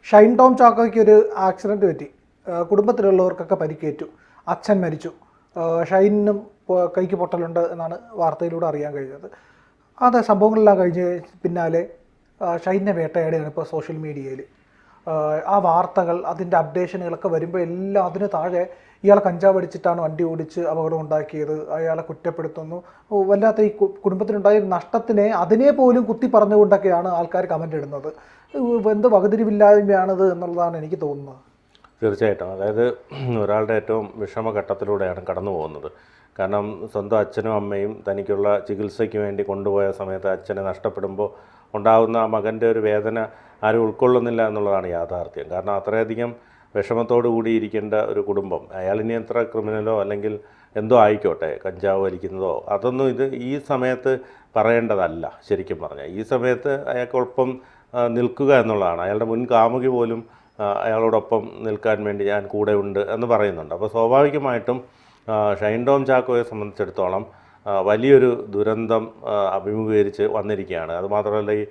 ഷൈൻ ടോം ചാക്കോയ്ക്ക് ഒരു ആക്സിഡൻറ്റ് പറ്റി. കുടുംബത്തിലുള്ളവർക്കൊക്കെ പരിക്കേറ്റു. അച്ഛൻ മരിച്ചു. ഷൈനും കൈക്ക് പൊട്ടലുണ്ട് എന്നാണ് വാർത്തയിലൂടെ അറിയാൻ കഴിഞ്ഞത്. അത് സംഭവങ്ങളെല്ലാം കഴിഞ്ഞ് പിന്നാലെ ഷൈനെ വേട്ടയാടിയാണ് ഇപ്പോൾ സോഷ്യൽ മീഡിയയിൽ. ആ വാർത്തകൾ, അതിൻ്റെ അപ്ഡേഷനുകളൊക്കെ വരുമ്പോൾ എല്ലാം അതിന് താഴെ ഇയാൾ കഞ്ചാവ് അടിച്ചിട്ടാണ് വണ്ടി ഓടിച്ച് അപകടം ഉണ്ടാക്കിയത്, അയാളെ കുറ്റപ്പെടുത്തുന്നു. വല്ലാത്ത ഈ കുടുംബത്തിനുണ്ടായ നഷ്ടത്തിനെ അതിനെ പോലും കുത്തി പറഞ്ഞുകൊണ്ടൊക്കെയാണ് ആൾക്കാർ കമൻ്റ് ഇടുന്നത്. എന്ത് വകതിരിവില്ലായ്മയാണിത് എന്നുള്ളതാണ് എനിക്ക് തോന്നുന്നത്. തീർച്ചയായിട്ടും. അതായത് ഒരാളുടെ ഏറ്റവും വിഷമഘട്ടത്തിലൂടെയാണ് കടന്നു പോകുന്നത്. കാരണം സ്വന്തം അച്ഛനും അമ്മയും തനിക്കുള്ള ചികിത്സയ്ക്ക് വേണ്ടി കൊണ്ടുപോയ സമയത്ത് അച്ഛനെ നഷ്ടപ്പെടുമ്പോൾ ഉണ്ടാകുന്ന ആ മകൻ്റെ ഒരു വേദന ആരും ഉൾക്കൊള്ളുന്നില്ല എന്നുള്ളതാണ് യാഥാർത്ഥ്യം. കാരണം അത്രയധികം വിഷമത്തോടു കൂടി ഇരിക്കേണ്ട ഒരു കുടുംബം, അയാളിനി എത്ര ക്രിമിനലോ അല്ലെങ്കിൽ എന്തോ ആയിക്കോട്ടെ, കഞ്ചാവ് വലിക്കുന്നതോ അതൊന്നും ഈ സമയത്ത് പറയേണ്ടതല്ല. ശരിക്കും പറഞ്ഞാൽ ഈ സമയത്ത് അയാൾക്കൊപ്പം നിൽക്കുക എന്നുള്ളതാണ്. അയാളുടെ മുൻ കാമുകി പോലും അയാളോടൊപ്പം നിൽക്കാൻ വേണ്ടി ഞാൻ കൂടെ ഉണ്ട് എന്ന് പറയുന്നുണ്ട്. അപ്പോൾ സ്വാഭാവികമായിട്ടും ഷൈൻ ടോം ചാക്കോയെ സംബന്ധിച്ചിടത്തോളം വലിയൊരു ദുരന്തം അഭിമുഖീകരിച്ച് വന്നിരിക്കുകയാണ്. അതുമാത്രമല്ല, ഈ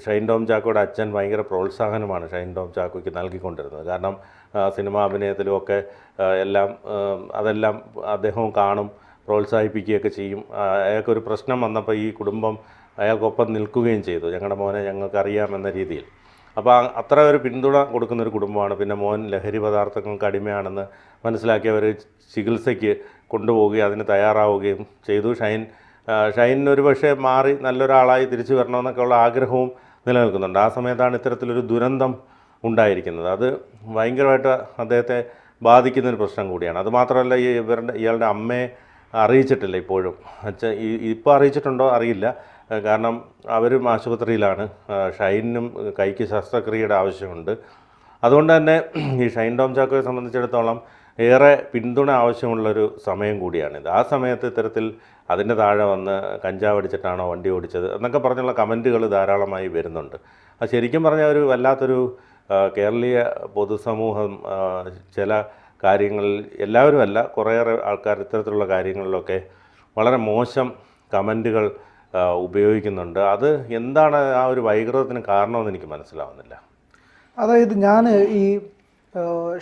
ഷൈൻ ടോം ചാക്കോയുടെ അച്ഛൻ ഭയങ്കര പ്രോത്സാഹനമാണ് ഷൈൻ ടോം ചാക്കോയ്ക്ക് നൽകിക്കൊണ്ടിരുന്നത്. കാരണം സിനിമാ അഭിനയത്തിലുമൊക്കെ അതെല്ലാം അദ്ദേഹവും കാണും, പ്രോത്സാഹിപ്പിക്കുകയൊക്കെ ചെയ്യും. അയാൾക്കൊരു പ്രശ്നം വന്നപ്പോൾ ഈ കുടുംബം അയാൾക്കൊപ്പം നിൽക്കുകയും ചെയ്തു. ഞങ്ങളുടെ മോനെ ഞങ്ങൾക്കറിയാമെന്ന രീതിയിൽ. അപ്പോൾ അത്ര ഒരു പിന്തുണ കൊടുക്കുന്നൊരു കുടുംബമാണ്. പിന്നെ മോൻ ലഹരി പദാർത്ഥങ്ങൾക്ക് അടിമയാണെന്ന് മനസ്സിലാക്കി അവർ ചികിത്സയ്ക്ക് കൊണ്ടുപോവുകയും അതിന് തയ്യാറാവുകയും ചെയ്തു. ഷൈൻ ഒരു പക്ഷേ മാറി നല്ലൊരാളായി തിരിച്ചു വരണമെന്നൊക്കെയുള്ള ആഗ്രഹവും നിലനിൽക്കുന്നുണ്ട്. ആ സമയത്താണ് ഇത്തരത്തിലൊരു ദുരന്തം ഉണ്ടായിരിക്കുന്നത്. അത് ഭയങ്കരമായിട്ട് അദ്ദേഹത്തെ ബാധിക്കുന്നൊരു പ്രശ്നം കൂടിയാണ്. അതുമാത്രമല്ല, ഇയാളുടെ അമ്മയെ അറിയിച്ചിട്ടില്ല ഇപ്പോഴും. ഇപ്പോൾ അറിയിച്ചിട്ടുണ്ടോ അറിയില്ല. കാരണം അവരും ആശുപത്രിയിലാണ്. ഷൈനും കൈക്ക് ശസ്ത്രക്രിയയുടെ ആവശ്യമുണ്ട്. അതുകൊണ്ട് തന്നെ ഈ ഷൈൻ ടോം ചാക്കോയെ സംബന്ധിച്ചിടത്തോളം ഏറെ പിന്തുണ ആവശ്യമുള്ളൊരു സമയം കൂടിയാണിത്. ആ സമയത്ത് ഇത്തരത്തിൽ അതിൻ്റെ താഴെ വന്ന് കഞ്ചാവ് അടിച്ചിട്ടാണോ വണ്ടി ഓടിച്ചത് എന്നൊക്കെ പറഞ്ഞുള്ള കമൻറ്റുകൾ ധാരാളമായി വരുന്നുണ്ട്. അത് ശരിക്കും പറഞ്ഞാൽ ഒരു വല്ലാത്തൊരു കേരളീയ പൊതുസമൂഹം ചില കാര്യങ്ങളിൽ, എല്ലാവരും അല്ല, കുറേയേറെ ആൾക്കാർ ഇത്തരത്തിലുള്ള കാര്യങ്ങളിലൊക്കെ വളരെ മോശം കമൻറ്റുകൾ ഉപയോഗിക്കുന്നുണ്ട്. അത് എന്താണ് ആ ഒരു വൈകൃതത്തിന് കാരണമെന്ന് എനിക്ക് മനസ്സിലാവുന്നില്ല. അതായത് ഞാൻ ഈ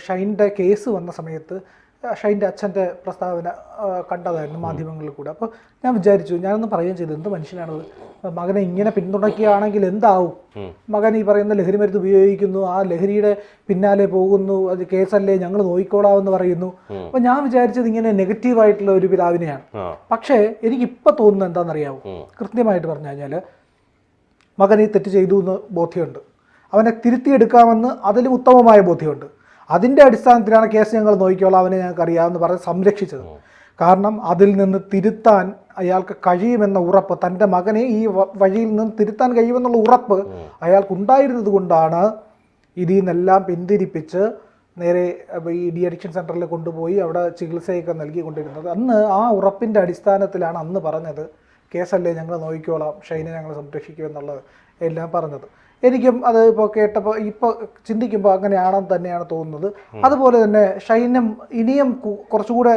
ഷൈൻ്റെ കേസ് വന്ന സമയത്ത് ഷൈൻ്റെ അച്ഛൻ്റെ പ്രസ്താവന കണ്ടതായിരുന്നു മാധ്യമങ്ങളിൽ കൂടെ. അപ്പോൾ ഞാൻ വിചാരിച്ചു, ഞാനൊന്ന് പറയുകയും ചെയ്തു, എന്ത് മനുഷ്യനാണത്, മകനെ ഇങ്ങനെ പിന്തുണയ്ക്കുകയാണെങ്കിൽ എന്താവും? മകൻ ഈ പറയുന്ന ലഹരി മരുന്ന് ഉപയോഗിക്കുന്നു, ആ ലഹരിയുടെ പിന്നാലെ പോകുന്നു, അത് കേസല്ലേ, ഞങ്ങൾ നോക്കിക്കോളാമെന്ന് പറയുന്നു. അപ്പോൾ ഞാൻ വിചാരിച്ചത് ഇങ്ങനെ നെഗറ്റീവായിട്ടുള്ള ഒരു പിതാവിനെയാണ്. പക്ഷേ എനിക്കിപ്പോൾ തോന്നുന്നത് എന്താണെന്നറിയാമോ? കൃത്യമായിട്ട് പറഞ്ഞു കഴിഞ്ഞാൽ മകൻ ഈ തെറ്റ് ചെയ്തു എന്ന് ബോധ്യമുണ്ട്, അവനെ തിരുത്തിയെടുക്കാമെന്ന് അതിലും ഉത്തമമായ ബോധ്യമുണ്ട്. അതിൻ്റെ അടിസ്ഥാനത്തിലാണ് കേസ് ഞങ്ങൾ നോക്കിക്കോളാം, അവനെ ഞങ്ങൾക്ക് അറിയാമെന്ന് പറഞ്ഞ് സംരക്ഷിച്ചത്. കാരണം അതിൽ നിന്ന് തിരുത്താൻ അയാൾക്ക് കഴിയുമെന്ന ഉറപ്പ്, തൻ്റെ മകനെ ഈ വഴിയിൽ നിന്ന് തിരുത്താൻ കഴിയുമെന്നുള്ള ഉറപ്പ് അയാൾക്കുണ്ടായിരുന്നത് കൊണ്ടാണ് ഇതിൽ നിന്നെല്ലാം പിന്തിരിപ്പിച്ച് നേരെ ഈ ഡി അഡിക്ഷൻ സെൻറ്ററിൽ കൊണ്ടുപോയി അവിടെ ചികിത്സയൊക്കെ നൽകിക്കൊണ്ടിരുന്നത്. അന്ന് ആ ഉറപ്പിൻ്റെ അടിസ്ഥാനത്തിലാണ് അന്ന് പറഞ്ഞത്, കേസല്ലേ ഞങ്ങൾ നോക്കിക്കോളാം, ഷൈനെ ഞങ്ങൾ സംരക്ഷിക്കുമെന്നുള്ളത് എല്ലാം പറഞ്ഞത്. എനിക്കും അത് ഇപ്പോൾ കേട്ടപ്പോൾ ഇപ്പോൾ ചിന്തിക്കുമ്പോൾ അങ്ങനെയാണെന്ന് തന്നെയാണ് തോന്നുന്നത്. അതുപോലെ തന്നെ ഷൈനും ഇനിയും കുറച്ചുകൂടെ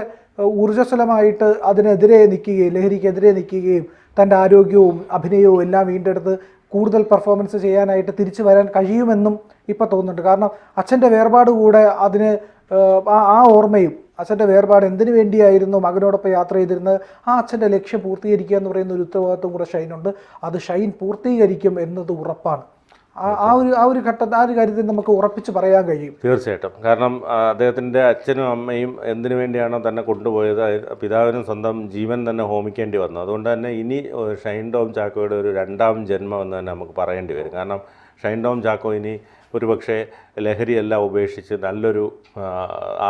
ഊർജ്ജസ്വലമായിട്ട് അതിനെതിരെ നിൽക്കുകയും ലഹരിക്കെതിരെ നിൽക്കുകയും തൻ്റെ ആരോഗ്യവും അഭിനയവും എല്ലാം വീണ്ടെടുത്ത് കൂടുതൽ പെർഫോമൻസ് ചെയ്യാനായിട്ട് തിരിച്ചു വരാൻ കഴിയുമെന്നും ഇപ്പോൾ തോന്നുന്നുണ്ട്. കാരണം അച്ഛൻ്റെ വേർപാട് കൂടെ അതിന് ആ ഓർമ്മയും, അച്ഛൻ്റെ വേർപാട് എന്തിനു വേണ്ടിയായിരുന്നു മകനോടൊപ്പം യാത്ര ചെയ്തിരുന്നത്, ആ അച്ഛൻ്റെ ലക്ഷ്യം പൂർത്തീകരിക്കുക എന്ന് പറയുന്ന ഒരു ഉത്തരവാദിത്വം കൂടെ ഷൈനുണ്ട്. അത് ഷൈൻ പൂർത്തീകരിക്കും എന്നത് ഉറപ്പാണ്. ആ ഒരു കാര്യത്തിൽ നമുക്ക് ഉറപ്പിച്ച് പറയാൻ കഴിയും. തീർച്ചയായിട്ടും. കാരണം അദ്ദേഹത്തിൻ്റെ അച്ഛനും അമ്മയും എന്തിനു വേണ്ടിയാണോ തന്നെ കൊണ്ടുപോയത്, പിതാവിനും സ്വന്തം ജീവൻ തന്നെ ഹോമിക്കേണ്ടി വന്നു. അതുകൊണ്ട് തന്നെ ഇനി ഷൈൻ ടോം ചാക്കോയുടെ ഒരു രണ്ടാം ജന്മം എന്ന് തന്നെ നമുക്ക് പറയേണ്ടി വരും. കാരണം ഷൈൻ ടോം ചാക്കോ ഇനി ഒരുപക്ഷെ ലഹരിയെല്ലാം ഉപേക്ഷിച്ച് നല്ലൊരു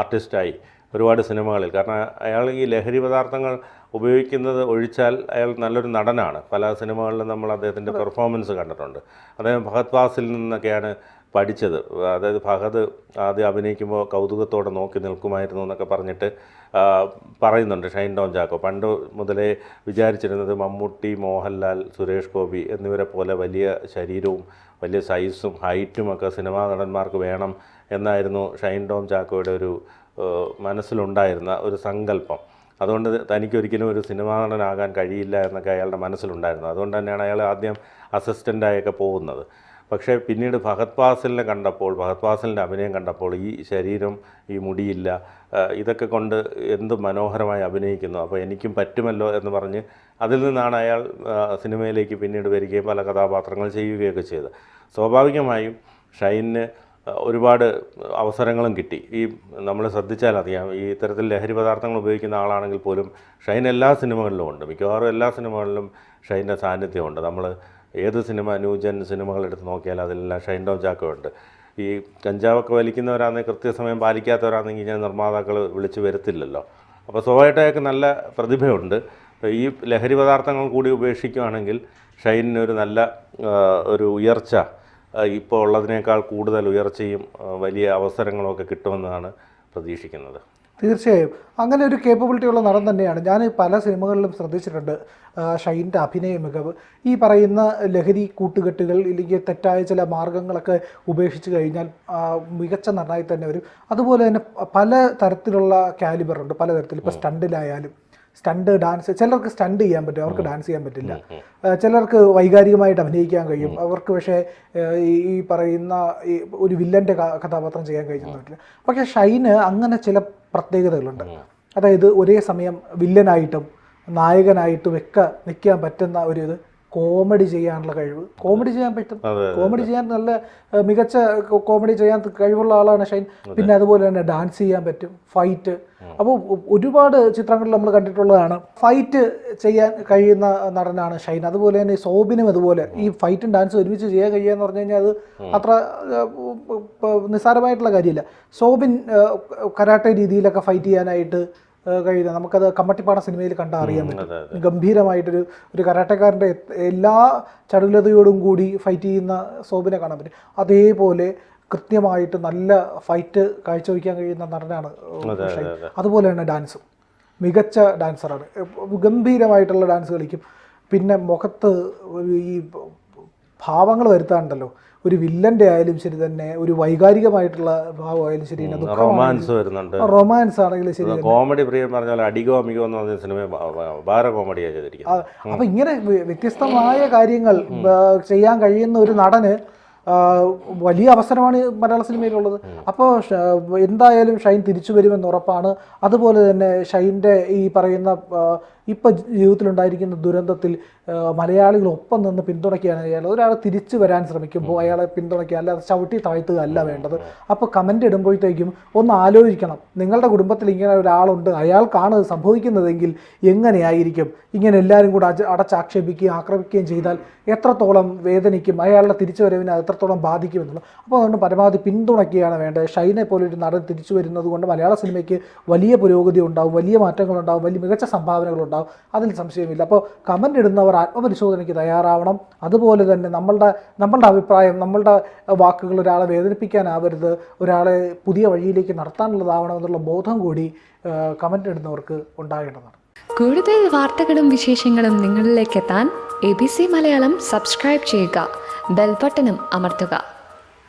ആർട്ടിസ്റ്റായി ഒരുപാട് സിനിമകളിൽ, കാരണം അയാൾ ഈ ലഹരി പദാർത്ഥങ്ങൾ ഉപയോഗിക്കുന്നത് ഒഴിച്ചാൽ അയാൾ നല്ലൊരു നടനാണ്. പല സിനിമകളിലും നമ്മൾ അദ്ദേഹത്തിൻ്റെ പെർഫോമൻസ് കണ്ടിട്ടുണ്ട്. അദ്ദേഹം ഫഹദ് ഫാസിൽ നിന്നൊക്കെയാണ് പഠിച്ചത്. അതായത് ഫഹദ് ആദ്യം അഭിനയിക്കുമ്പോൾ കൗതുകത്തോടെ നോക്കി നിൽക്കുമായിരുന്നു എന്നൊക്കെ പറഞ്ഞിട്ട് പറയുന്നുണ്ട് ഷൈൻ ടോം ചാക്കോ. പണ്ട് മുതലേ വിചാരിച്ചിരുന്നത് മമ്മൂട്ടി, മോഹൻലാൽ, സുരേഷ് ഗോപി എന്നിവരെ പോലെ വലിയ ശരീരവും വലിയ സൈസും ഹൈറ്റും ഒക്കെ സിനിമാ നടന്മാർക്ക് വേണം എന്നായിരുന്നു ഷൈൻ ടോം ചാക്കോയുടെ ഒരു മനസ്സിലുണ്ടായിരുന്ന ഒരു സങ്കല്പം. അതുകൊണ്ട് തനിക്കൊരിക്കലും ഒരു സിനിമാ നടനാകാൻ കഴിയില്ല എന്നൊക്കെ അയാളുടെ മനസ്സിലുണ്ടായിരുന്നു. അതുകൊണ്ട് തന്നെയാണ് അയാൾ ആദ്യം അസിസ്റ്റൻ്റായൊക്കെ പോകുന്നത്. പക്ഷേ പിന്നീട് ഫഹദ് ഫാസിലിനെ കണ്ടപ്പോൾ, ഫഹദ് ഫാസിലിൻ്റെ അഭിനയം കണ്ടപ്പോൾ ഈ ശരീരം, ഈ മുടിയില്ല, ഇതൊക്കെ കൊണ്ട് എന്ത് മനോഹരമായി അഭിനയിക്കുന്നു, അപ്പോൾ എനിക്കും പറ്റുമല്ലോ എന്ന് പറഞ്ഞ് അതിൽ നിന്നാണ് അയാൾ സിനിമയിലേക്ക് പിന്നീട് വരികയും പല കഥാപാത്രങ്ങൾ ചെയ്യുകയൊക്കെ ചെയ്തത്. സ്വാഭാവികമായും ഷൈനിന് ഒരുപാട് അവസരങ്ങളും കിട്ടി. ഈ നമ്മൾ ശ്രദ്ധിച്ചാൽ അറിയാം, ഈ ഇത്തരത്തിൽ ലഹരി പദാർത്ഥങ്ങൾ ഉപയോഗിക്കുന്ന ആളാണെങ്കിൽ പോലും ഷൈൻ എല്ലാ സിനിമകളിലും ഉണ്ട്. മിക്കവാറും എല്ലാ സിനിമകളിലും ഷൈൻ്റെ സാന്നിധ്യമുണ്ട്. നമ്മൾ ഏത് സിനിമ, ന്യൂജൻ സിനിമകളെടുത്ത് നോക്കിയാൽ അതിലെല്ലാം ഷൈൻ ടോം ചാക്കോ ഉണ്ട്. ഈ കഞ്ചാവൊക്കെ വലിക്കുന്നവരാണെങ്കിൽ, കൃത്യസമയം പാലിക്കാത്തവരാണെങ്കിൽ ഞാൻ നിർമ്മാതാക്കൾ വിളിച്ച് വരുത്തില്ലല്ലോ. അപ്പോൾ സ്വാഭാവികമായിട്ട് നല്ല പ്രതിഭയുണ്ട്. ഈ ലഹരി പദാർത്ഥങ്ങൾ കൂടി ഉപേക്ഷിക്കുകയാണെങ്കിൽ ഷൈനിനൊരു നല്ല ഒരു ഉയർച്ച, ഇപ്പോൾ ഉള്ളതിനേക്കാൾ കൂടുതൽ ഉയർച്ചയും വലിയ അവസരങ്ങളൊക്കെ കിട്ടുമെന്നാണ് പ്രതീക്ഷിക്കുന്നത്. തീർച്ചയായും അങ്ങനെ ഒരു കേപ്പബിലിറ്റി ഉള്ള നടൻ തന്നെയാണ്. ഞാൻ പല സിനിമകളിലും ശ്രദ്ധിച്ചിട്ടുണ്ട് ഷൈൻ്റെ അഭിനയ മികവ്. ഈ പറയുന്ന ലഹരി കൂട്ടുകെട്ടുകൾ ഇല്ലെങ്കിൽ തെറ്റായ ചില മാർഗങ്ങളൊക്കെ ഉപേക്ഷിച്ച് കഴിഞ്ഞാൽ മികച്ച നടനായി തന്നെ വരും. അതുപോലെ തന്നെ പല തരത്തിലുള്ള കാലിബറുണ്ട്, പലതരത്തിൽ. ഇപ്പോൾ സ്റ്റണ്ടിലായാലും സ്റ്റണ്ട്, ഡാൻസ്. ചിലർക്ക് സ്റ്റണ്ട് ചെയ്യാൻ പറ്റും, അവർക്ക് ഡാൻസ് ചെയ്യാൻ പറ്റില്ല. ചിലർക്ക് വൈകാരികമായിട്ട് അഭിനയിക്കാൻ കഴിയും, അവർക്ക് പക്ഷേ ഈ പറയുന്ന ഒരു വില്ലൻ്റെ കഥാപാത്രം ചെയ്യാൻ കഴിയുന്ന പറ്റില്ല. പക്ഷേ ഷൈന് അങ്ങനെ ചില പ്രത്യേകതകളുണ്ട്. അതായത് ഒരേ സമയം വില്ലനായിട്ടും നായകനായിട്ടും ഒക്കെ നിൽക്കാൻ പറ്റുന്ന ഒരു ഇത്, കോമഡി ചെയ്യാനുള്ള കഴിവ്. കോമഡി ചെയ്യാൻ പറ്റും, കോമഡി ചെയ്യാൻ നല്ല മികച്ച കോമഡി ചെയ്യാൻ കഴിവുള്ള ആളാണ് ഷൈൻ. പിന്നെ അതുപോലെ തന്നെ ഡാൻസ് ചെയ്യാൻ പറ്റും, ഫൈറ്റ്. അപ്പോൾ ഒരുപാട് ചിത്രങ്ങളിൽ നമ്മൾ കണ്ടിട്ടുള്ളതാണ് ഫൈറ്റ് ചെയ്യാൻ കഴിയുന്ന നടനാണ് ഷൈൻ. അതുപോലെ തന്നെ സോബിനും അതുപോലെ ഈ ഫൈറ്റും ഡാൻസും ഒരുമിച്ച് ചെയ്യാൻ കഴിയുക എന്ന് പറഞ്ഞു കഴിഞ്ഞാൽ അത് അത്ര നിസ്സാരമായിട്ടുള്ള കാര്യമില്ല. സോബിൻ കരാട്ടെ രീതിയിലൊക്കെ ഫൈറ്റ് ചെയ്യാനായിട്ട് കഴിയുന്നത് നമുക്കത് കമ്മട്ടിപ്പാട സിനിമയിൽ കണ്ടാൽ അറിയാൻ പറ്റും. ഗംഭീരമായിട്ടൊരു കരാട്ടക്കാരൻ്റെ എല്ലാ ചടുലതയോടും കൂടി ഫൈറ്റ് ചെയ്യുന്ന സോബിനെ കാണാൻ പറ്റും. അതേപോലെ കൃത്യമായിട്ട് നല്ല ഫൈറ്റ് കാഴ്ചവെക്കാൻ കഴിയുന്ന നടനാണ് ഷൈൻ. അതുപോലെ തന്നെ ഡാൻസും മികച്ച ഡാൻസറാണ്, ഗംഭീരമായിട്ടുള്ള ഡാൻസ് കളിക്കും. പിന്നെ മുഖത്ത് ഈ ഭാവങ്ങൾ വരുത്താറുണ്ടല്ലോ, ഒരു വില്ലൻ്റെ ആയാലും ശരി തന്നെ, ഒരു വൈകാരികമായിട്ടുള്ള ഭാവമായാലും ശരി, റൊമാൻസ് വരുന്നുണ്ട്. റൊമാൻസ് ആണെങ്കിലും ശരി, കോമഡി പ്രിയം പറഞ്ഞാൽ അടികോ അമികോ എന്ന് പറഞ്ഞ സിനിമ വേറെ കോമഡിയാണ് ചെയ്തിരിക്കുന്നത്. അപ്പം ഇങ്ങനെ വ്യത്യസ്തമായ കാര്യങ്ങൾ ചെയ്യാൻ കഴിയുന്ന ഒരു നടന് വലിയ അവസരമാണ് മലയാള സിനിമയിലുള്ളത്. അപ്പോൾ എന്തായാലും ഷൈൻ തിരിച്ചു വരുമെന്ന് ഉറപ്പാണ്. അതുപോലെ തന്നെ ഷൈൻ്റെ ഈ പറയുന്ന ഇപ്പം ജീവിതത്തിലുണ്ടായിരിക്കുന്ന ദുരന്തത്തിൽ മലയാളികൾ ഒപ്പം നിന്ന് പിന്തുണയ്ക്കുകയാണ് ചെയ്യുന്നത്. ഒരാൾ തിരിച്ചു വരാൻ ശ്രമിക്കുമ്പോൾ അയാളെ പിന്തുണയ്ക്കുക, അല്ലാതെ ചവിട്ടി താഴ്ത്തുക അല്ല വേണ്ടത്. അപ്പോൾ കമൻ്റ് ഇടുമ്പോഴത്തേക്കും ഒന്ന് ആലോചിക്കണം, നിങ്ങളുടെ കുടുംബത്തിൽ ഇങ്ങനെ ഒരാളുണ്ട്, അയാൾക്കാണ് സംഭവിക്കുന്നതെങ്കിൽ എങ്ങനെയായിരിക്കും, ഇങ്ങനെ എല്ലാവരും കൂടെ അടച്ചാക്ഷേപിക്കുകയും ആക്രമിക്കുകയും ചെയ്താൽ എത്രത്തോളം വേദനിക്കും, അയാളുടെ തിരിച്ചുവരവിനെ എത്രത്തോളം ബാധിക്കുമെന്നുള്ളത്. അപ്പോൾ അതുകൊണ്ട് പരമാവധി പിന്തുണയ്ക്കുകയാണ് വേണ്ടത്. ഷൈനെ പോലൊരു നടൻ തിരിച്ചു വരുന്നത് കൊണ്ട് മലയാള സിനിമയ്ക്ക് വലിയ പുരോഗതി ഉണ്ടാവും, വലിയ മാറ്റങ്ങളുണ്ടാവും, വലിയ മികച്ച സംഭാവനകളുണ്ടാവും, അതിൽ സംശയമില്ല. അപ്പോൾ കമൻ്റ് ഇടുന്നവർ ആത്മപരിശോധനയ്ക്ക് തയ്യാറാവണം. അതുപോലെ തന്നെ നമ്മളുടെ അഭിപ്രായം, നമ്മളുടെ വാക്കുകൾ ഒരാളെ വേദനിപ്പിക്കാനാവരുത്, ഒരാളെ പുതിയ വഴിയിലേക്ക് നടത്താനുള്ളതാവണം എന്നുള്ള ബോധം കൂടി കമൻ്റ് ഇടുന്നവർക്ക് ഉണ്ടാകേണ്ടതാണ്. കൂടുതൽ വാർത്തകളും വിശേഷങ്ങളും നിങ്ങളിലേക്ക് എത്താൻ ABC മലയാളം സബ്സ്ക്രൈബ് ചെയ്യുക, ബെൽ ബട്ടണും അമർത്തുക.